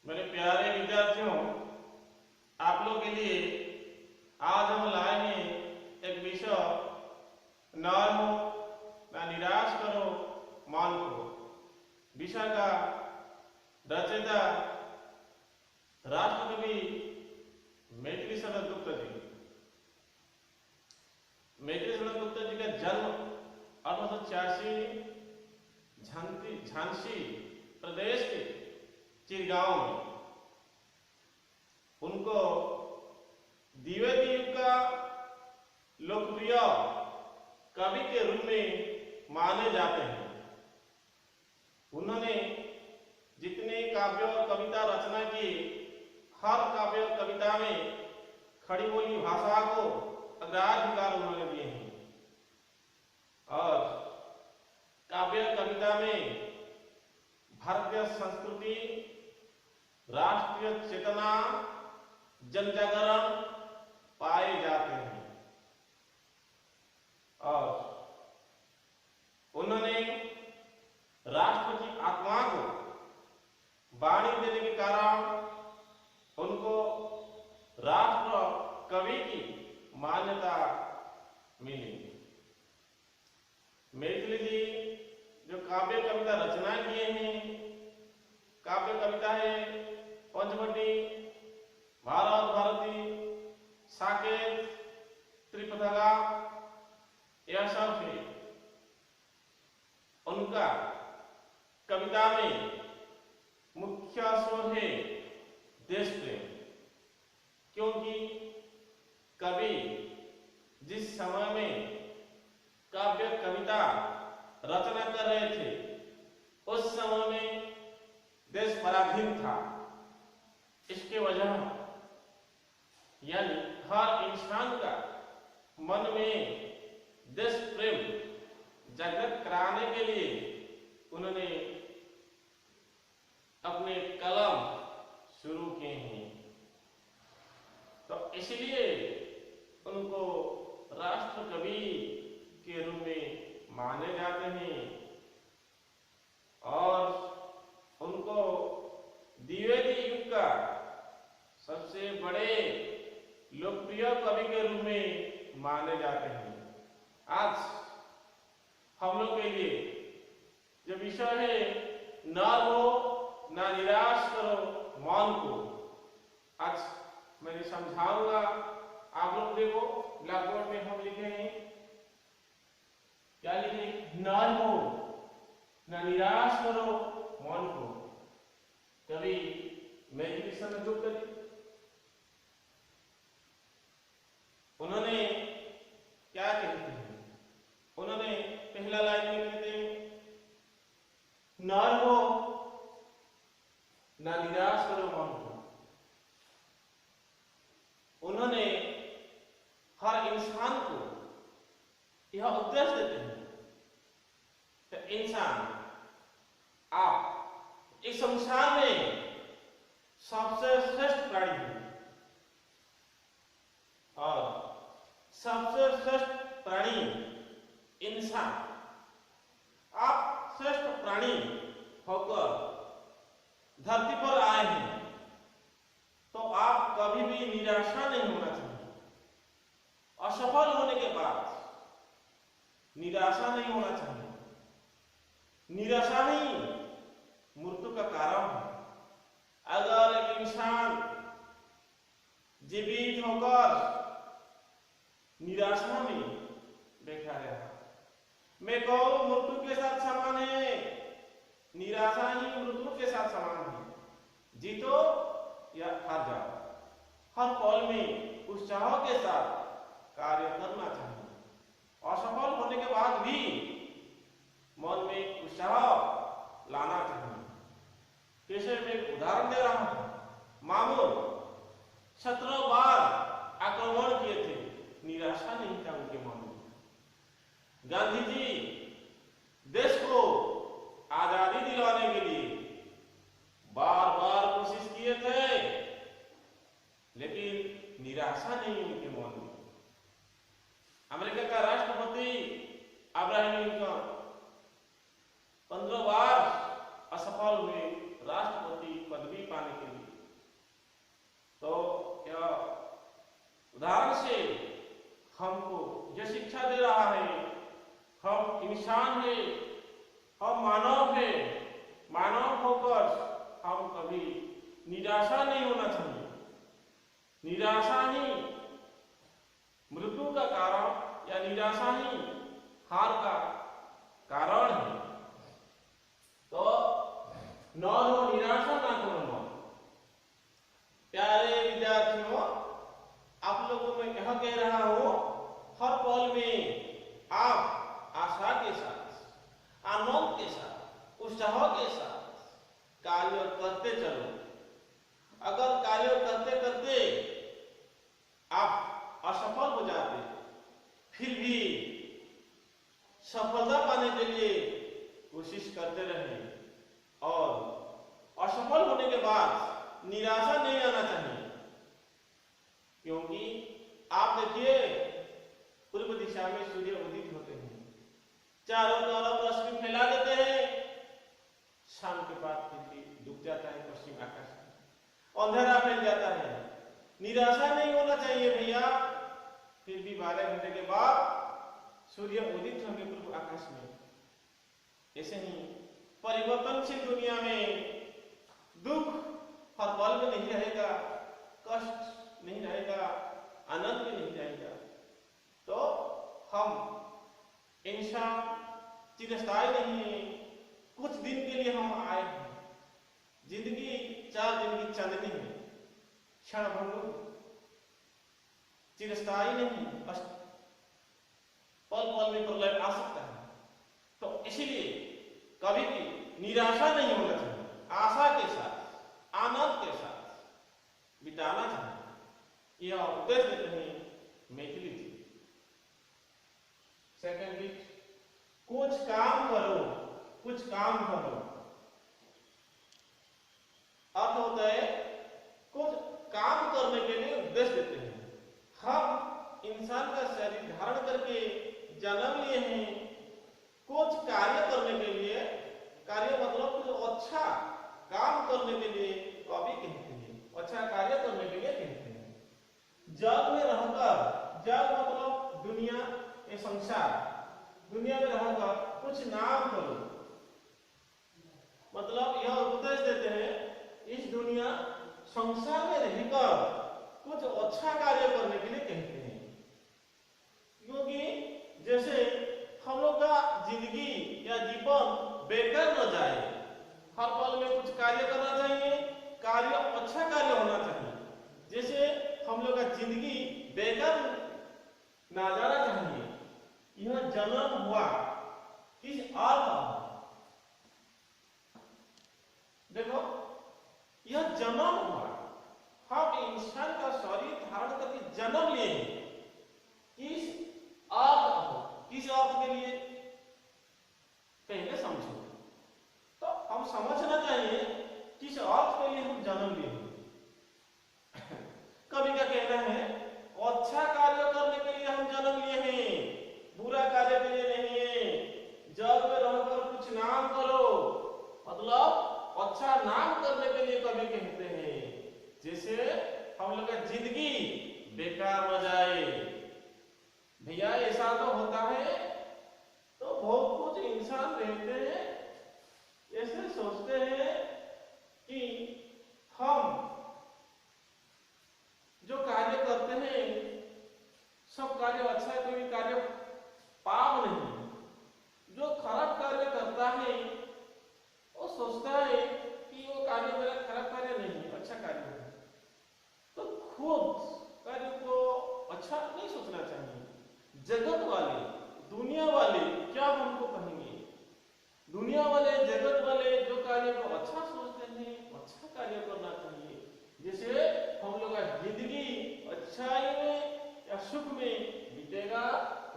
मेरे प्यारे विद्यार्थियों, आप लोग के लिए आज हम लाए हैं एक विषय, न हो ना निराश करो मन को। विषय का रचयिता राष्ट्रकवि मैथिली शरद गुप्त जी। मैथिली शरद गुप्त जी का जन्म 1886 झांसी प्रदेश के चिरगांव में। उनको द्विवेदी युग का लोकप्रिय कवि के रूप में माने जाते हैं। उन्होंने जितने काव्य कविता रचना की, हर काव्य कविता में खड़ी बोली भाषा को अग्राधिकार उन्होंने दिए हैं और काव्य कविता में भारतीय संस्कृति, राष्ट्रीय चेतना, जनजागरण पाए जाते हैं। और उन्होंने राष्ट्र की आत्मा को वाणी देने के कारण उनको राष्ट्र कवि की मान्यता मिली। मैथिली जी जो काव्य कविता रचना किए हैं, काव्य कविता है पंचवटी, भारत भारती, साकेत, त्रिपथगा, यह सब है। उनका कविता में मुख्य स्वर है देश प्रेम, क्योंकि कवि जिस समय में काव्य कविता रचना कर रहे थे, उस समय में देश पराधीन था। इसके वजह यानी हर इंसान का मन में देश प्रेम जागृत कराने के लिए उन्होंने अपने कलम शुरू किए हैं। तो इसलिए उनको राष्ट्र कवि के रूप में माने जाते हैं और उनको द्विवेदी युग का सबसे बड़े लोकप्रिय कवि के रूप में माने जाते हैं। आज हम लोग के लिए जो विषय है, न हो ना निराश करो मन को, आज मैं समझाऊंगा। आप लोग देखो, ब्लैक बोर्ड में हम लिखे हैं, क्या लिखे? न हो ना निराश करो मन को। कवि मैथिली शरद गुप्त जी, उन्होंने क्या कहते हैं? उन्होंने पहला लाइन में कहते हैं, न हो ना निराश करो मन को। उन्होंने हर इंसान को यह उपदेश देते हैं कि इंसान, आप इस संसार में सबसे श्रेष्ठ प्राणी हैं और सबसे श्रेष्ठ प्राणी इंसान। आप श्रेष्ठ प्राणी होकर धरती पर आए हैं, तो आप कभी भी निराशा नहीं होना चाहिए। असफल होने के बाद निराशा नहीं होना चाहिए। निराशा ही मृत्यु का कारण है। अगर एक इंसान जीवित होकर निराशा में बैठा रहा, मैं कहूं मृत्यु के साथ समान है, निराशा ही मृत्यु के साथ समान है। जीतो या हार जाओ, हर पल में उत्साह के साथ कार्य करना चाहिए। असफल होने के बाद भी मन में उत्साह लाना चाहिए। कैसे? मैं एक उदाहरण दे रहा हूं। मामूल 17 बार आक्रमण किए थे, निराशा नहीं था उनके मन में। गांधी जी देश को आजादी दिलाने के लिए बार बार कोशिश किए थे, लेकिन निराशा नहीं उनके मन में। अमेरिका का राष्ट्रपति अब्राहम हमको यह शिक्षा दे रहा है, हम इंसान है, हम मानव है, मानव होकर हम कभी निराशा नहीं होना चाहिए। निराशा ही मृत्यु का कारण या निराशा ही हार का कारण है। तो न हो निराशा ना करो मन। प्यारे विद्यार्थियों, आप लोगों में यह कह रहा हूं, हर पल में आप आशा के साथ, आनंद के साथ, उत्साह के साथ कार्य करते चलो। अगर कार्य करते करते आप असफल हो जाते, फिर भी सफलता पाने के लिए कोशिश करते रहे, और असफल होने के बाद निराशा नहीं आना चाहिए। क्योंकि आप देखिए, पूर्व दिशा में सूर्य उदित होते हैं, चारों तरफ रश्मि फैला देते हैं, शाम के बाद फिर भी डूब जाता है पश्चिम आकाश में, अंधेरा फैल जाता है। निराशा नहीं होना चाहिए भैया। फिर भी 12 घंटे के बाद सूर्य उदित होंगे पूर्व आकाश में। ऐसे ही परिवर्तनशील दुनिया में दुख हर पल में नहीं रहेगा, कष्ट नहीं रहेगा, आनंद भी नहीं रहेगा। तो हम इंसान चिरस्थायी नहीं है, कुछ दिन के लिए हम आए हैं। जिंदगी 4 दिन की चांदनी है, क्षण भंगुर, चिरस्थायी नहीं, पल पल में प्रलय आ सकता है। तो इसीलिए कभी भी निराशा नहीं होना चाहिए, आशा के साथ, आनंद के साथ बिताना चाहिए। यह उपदेश देते हैं मैथिली जी। सेकंड बिट, कुछ काम करो, कुछ काम करो। अर्थ होता है कुछ काम करने के लिए उपदेश देते हैं। हम इंसान का शरीर धारण करके जन्म लिए हैं कुछ कार्य करने के लिए। कार्य मतलब कुछ अच्छा काम करने के लिए कवि कहते हैं, अच्छा कार्य करने के लिए कहते हैं। जग में रहकर, जग मतलब दुनिया, ये संसार, दुनिया में रहकर कुछ नाम करो। मतलब यह उपदेश देते हैं, इस दुनिया संसार में रहकर कुछ अच्छा कार्य करने के लिए कहते हैं। क्योंकि जैसे हम लोग का जिंदगी या जीवन बेकार न जाए, हर पल में कुछ कार्य करना चाहिए, कार्य अच्छा कार्य होना चाहिए। जैसे हम लोग का जिंदगी बेकार ना जाना चाहिए। यह जन्म हुआ किस अर्थ, देखो यह जन्म हुआ, हम इंसान का शरीर धारण करके जन्म लिए हैं। किस अर्थ, किस अर्थ के लिए पहले समझो। तो हम समझना चाहिए किस अर्थ के लिए हम जन्म लिए हैं। कभी क्या कहना है, अच्छा कार्य करने के लिए हम जन्म लिए हैं, बुरा कार्य के लिए नहीं है। जग में रहकर कुछ नाम करो, मतलब अच्छा नाम करने के लिए कभी कहते हैं। जैसे हम लोग का जिंदगी बेकार न जाए। भैया ऐसा तो होता है, तो बहुत कुछ इंसान रहते हैं ऐसे सोचते हैं कि हम जो कार्य करते हैं सब कार्य अच्छा है, कोई कार्य पाप नहीं। जो खराब कार्य करता है वो सोचता है कि वो कार्य मेरा खराब कार्य नहीं, अच्छा कार्य है। तो खुद कार्य को अच्छा नहीं सोचना चाहिए। जगत वाले, दुनिया वाले क्या हमको कहेंगे? दुनिया वाले, जगत वाले जो कार्य को अच्छा सोचते हैं, अच्छा कार्य करना चाहिए। जैसे हम लोग का जिंदगी अच्छाई में या सुख में बीतेगा,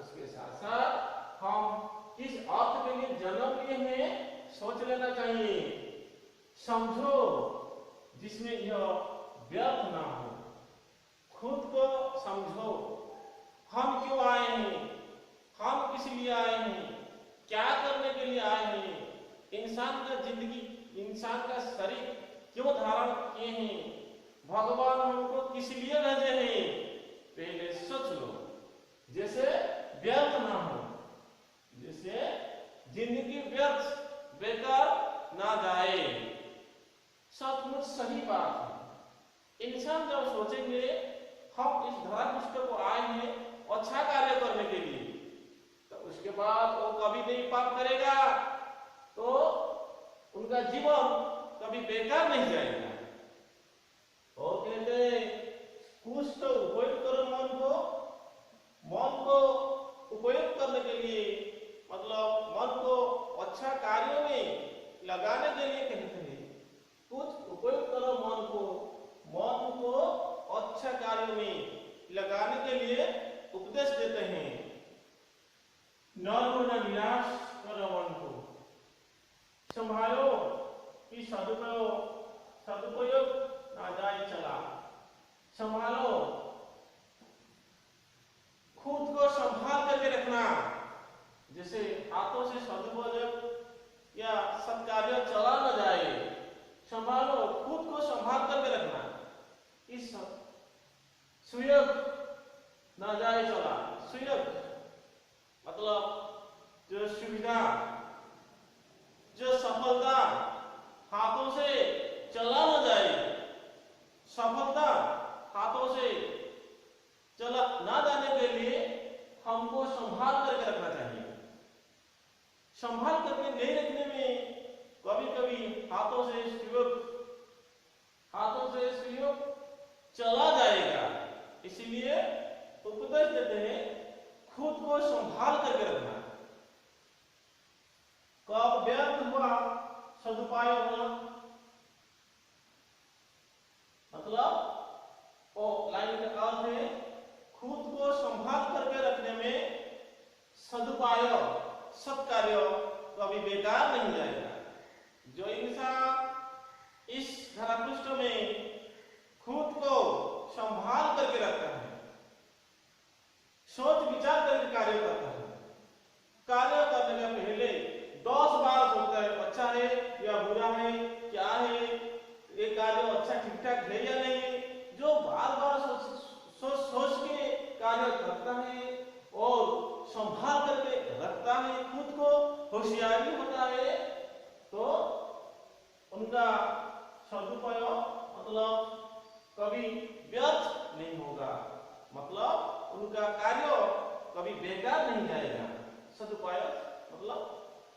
उसके साथ साथ हम किस अर्थ के लिए जन्म लिए हैं सोच लेना चाहिए। समझो जिसमें यह व्यर्थ ना हो। खुद को समझो, हम क्यों आए हैं, हम किस लिए आए हैं, क्या करने के लिए आए हैं, इंसान का जिंदगी, इंसान का शरीर क्यों धारण किए हैं, भगवान हमको किस लिए भेजे हैं, पहले सोच लो। जैसे व्यर्थ ना हो, जिससे जिंदगी व्यर्थ बेकार ना जाए। सचमुच सही बात है। इंसान जब सोचेंगे हम इस धरा पृष्ठ को आए हैं अच्छा कार्य करने के लिए, तो उसके बाद वो कभी नहीं पाप करेगा, तो उनका जीवन कभी बेकार नहीं जाएगा। और कहते हैं कुछ तो उपयोग करो मन को उपयोग करने के लिए, मतलब मन को अच्छा कार्यों में लगाने के लिए कहते हैं। कुछ उपयोग करो मन को अच्छा कार्यों में लगाने के लिए उपदेश देते हैं। न निराश करो मन को, संभालो कि सदुपयोग ना जाए चला। संभालो, खुद को संभाल करके रखना, जैसे हाथों से सदुपयोग या सत्कार्य चला न जाए। संभालो, खुद को संभाल करके रखना, इस सुयोग न जाए चला। सुयोग मतलब जो सुविधा, जो सफलता हाथों से चला न जाए, सफलता हाथों से चला ना जाने के लिए हमको संभाल करके रखना चाहिए। संभाल करके नहीं रखने में कभी कभी हाथों से सुयोग चला जाएगा। इसीलिए उपदेश देते हैं खुद को संभाल करके रखना। कब व्यर्थ हुआ सदुपयोग होना, मतलब ओ लाइन का अर्थ है खुद को संभाल करके रखने में सदुपयोग, सत्कार्य कभी बेकार नहीं जाएगा। जो इंसान इस धरापृष्ठ में खुद को संभाल करके रखता है, सोच विचार करके कार्य करता है, कार्य करने का पहले 10 बार सोचता है अच्छा है या बुरा है, क्या है, ये कार्य अच्छा ठीक ठाक है या नहीं। जो बार बार सोच के कार्य करता है और संभाल करके रखता है, खुद को होशियारी होता है, तो उनका सदुपयोग मतलब कभी व्यर्थ नहीं होगा, मतलब उनका कार्य कभी बेकार नहीं जाएगा। सदुपयोग मतलब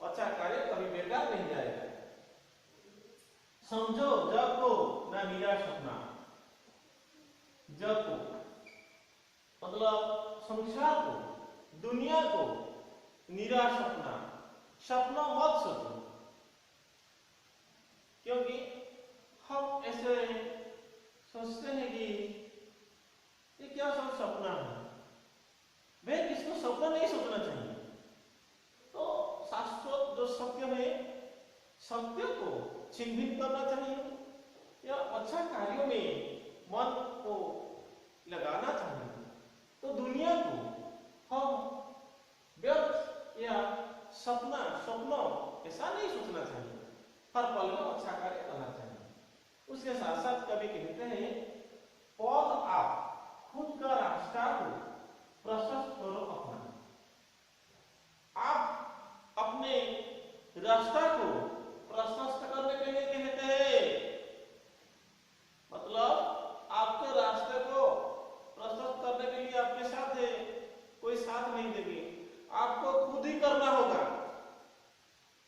अच्छा कार्य कभी बेकार नहीं जाएगा। समझो जग को ना निराश रखना। जग को मतलब संसार को, दुनिया को निराश रखना, सपना मत सोचो। क्योंकि हम ऐसे सोचते हैं कि ये क्या सब सपना है, वे किसको सपना नहीं सोचना चाहिए। तो शाश्वत जो सत्य है, सत्य को चिन्हित करना चाहिए या अच्छा कार्यों में मन को लगाना चाहिए। तो दुनिया को हम व्यर्थ या सपनों ऐसा नहीं सोचना चाहिए, हर पल में अच्छा कार्य करना चाहिए। उसके साथ साथ कभी कहते हैं पौध आप खुद का रास्ता को प्रशस्त करो अपना। आप अपने रास्ता को प्रशस्त करने के लिए कहते हैं, मतलब आपके रास्ते को प्रशस्त करने के लिए आपके साथ है, कोई साथ नहीं देंगे, आपको खुद ही करना होगा।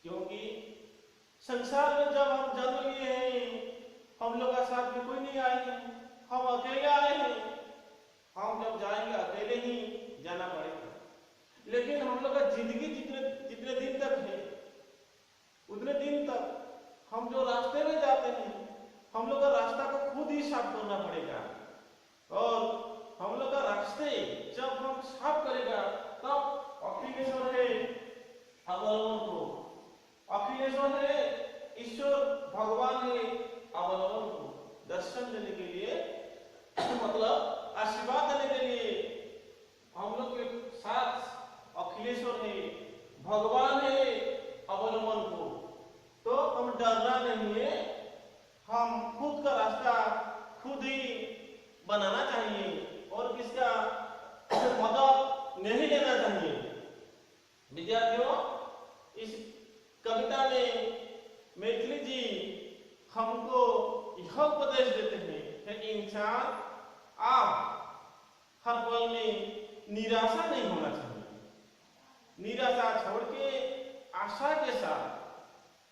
क्योंकि संसार में जब हम जन्म लिए हैं, हम लोग का साथ में कोई नहीं आएंगे, हम अकेले आए हैं, हम जब जाएंगे अकेले ही जाना पड़ेगा। लेकिन हम लोग का जिंदगी जितने दिन तक है, उतने दिन तक हम जो रास्ते में जाते हैं, हम लोग का रास्ता को खुद ही साफ करना पड़ेगा। और हम लोग का रास्ते जब हम साफ करेगा, तब अखिलेश्वर है अवलंबन को, अखिलेश्वर है ईश्वर भगवान है अवलंबन को दर्शन देने के लिए, मतलब आशीर्वाद देने के लिए हम लोग के साथ अखिलेश्वर है, भगवान है अवलंबन को। तो हम डरना नहीं है, हम खुद का रास्ता खुद ही बनाना चाहिए और किसका मदद जी हमको यह उपदेश देते हैं कि इंसान आप हर पल में निराशा नहीं होना चाहिए। निराशा छोड़ के आशा के साथ,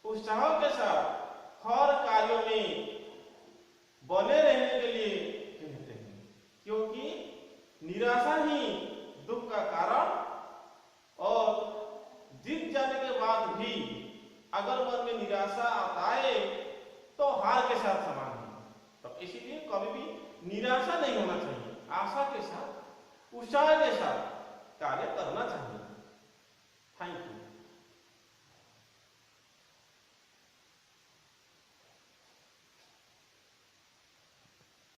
उत्साह के साथ हर कार्यों में बने रहने के लिए कहते हैं, क्योंकि निराशा ही दुख का कारण, और जीत जाने के बाद भी अगर मन में निराशा आता है तो हार के साथ समान है। तो इसीलिए कभी भी निराशा नहीं होना चाहिए, आशा के साथ, उत्साह के साथ कार्य करना चाहिए। Thank you.